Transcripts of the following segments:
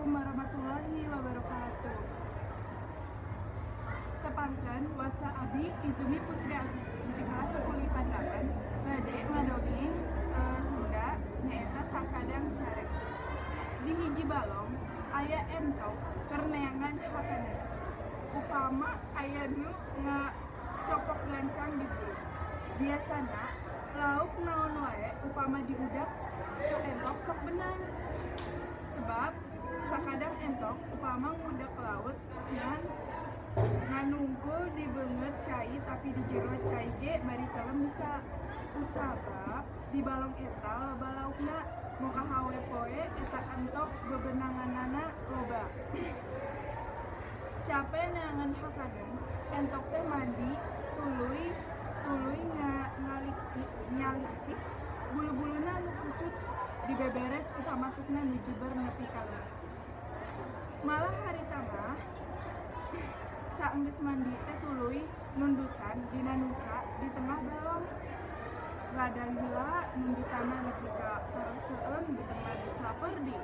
Assalamualaikum warahmatullahi wabarakatuh. Tepangkeun wasa abdi Izumi Putri Agustin di kelas 10 IPA 8 bade ngadongeng Sunda nyaeta Sakadang Carek. Di hiji balong aya entok keur neangan hakana. Upama aya nu ngacopok gancang di perut. Biasana lauk naon wae upama diudak ku entok sok benang. Sebab sakadang entok upama ngudak laut nganungkul di beungeut cai tapi di jero cai ge bari kalem bisa usabab di balong eta loba laukna moka hawe poe eta entok bebenanganana loba. Cape neangan hakadang entok teh mandi tuluy nyaliksi bulu-buluna anu kusut dibeberes ku pamatukna nu jeuber nepi ka leus. Malah harita mah saenggeus mandi teh tuluy nundutan dina nusa di tengah balong. Rada lila nundutanna nepi ka karaseueun di tengah saper di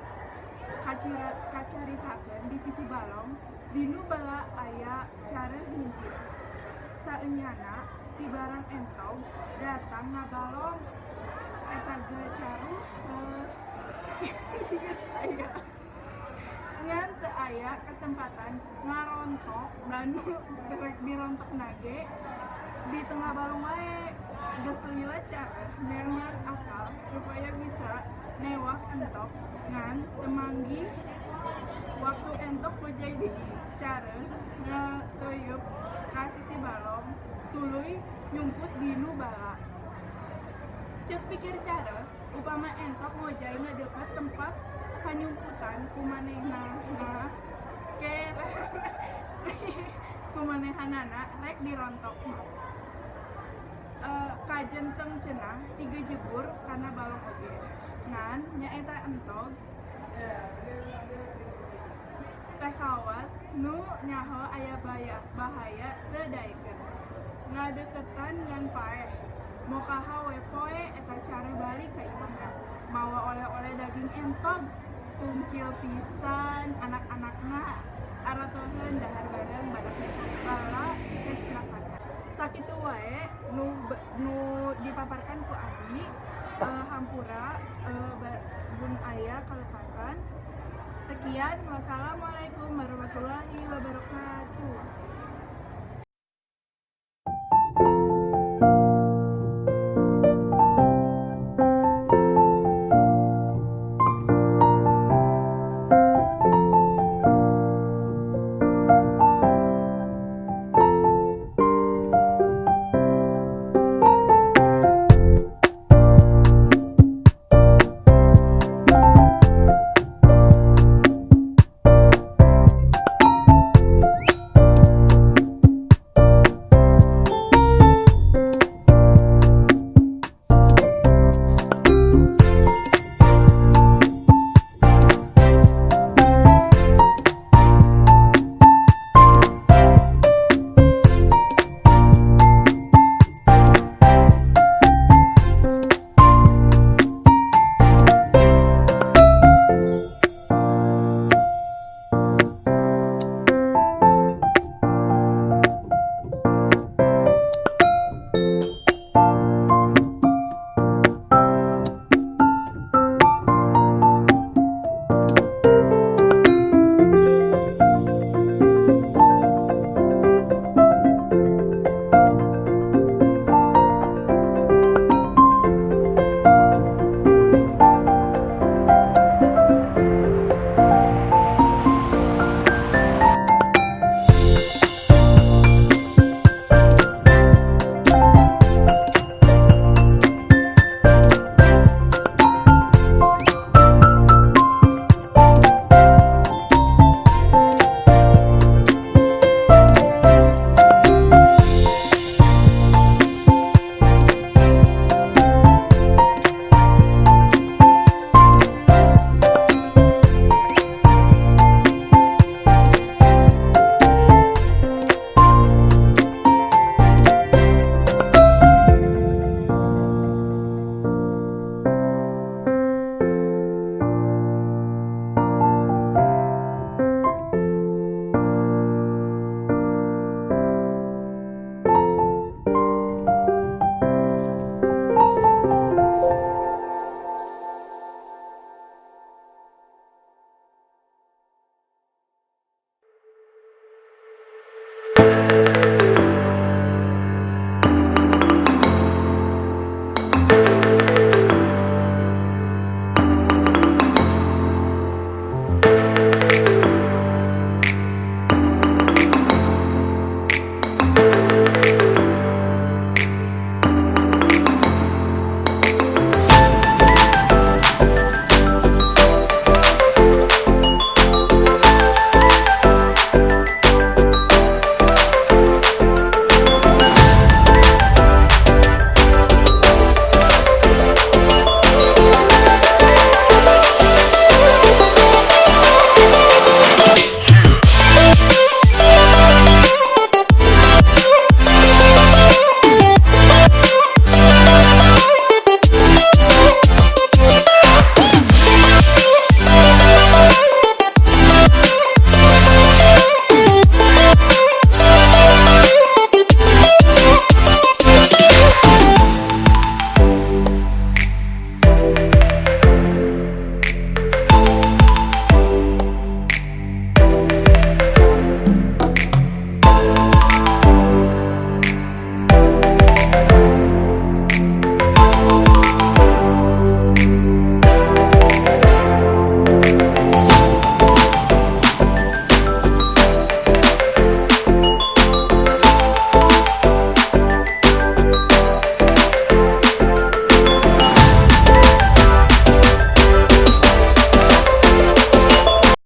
kacaritakeun di sisi balong dinu bala aya careuh ngintip. Saenyana ti barang entog datang ngabalong eta ge caruh geus aya ngan teu aya kesempatan ngarontok dan rek dirontokna ge di tengah balong wae. Geus lila careuh neangan akal supaya bisa newak entok ngan teu manggih waktu entok ngojay deui. Careuh ngatuyup ka sisi balong tuluy nyumput dinu bala. Ceuk pikir careuh upama entok ngojay ngadeukeut tempat panyumputan kumanehna kumanehanana rek dirontok mah. Kajenteng cenah tiga jebur kana balong oge ngan nyaeta entog teh kawas nu nyaho aya bahaya teu daekeun. Ngadeuketan ngan paeh moka hawe poe eta cara balik ka imahna mawa oleh-oleh daging entog tungkil pisan anak-anakna aratoheun dahar bareng badak bala kecelakaan. Sakitu wae nu dipaparkan ku abdi hampura bun aya kalepatan. Sekian, wassalamualaikum warahmatullahi wabarakatuh.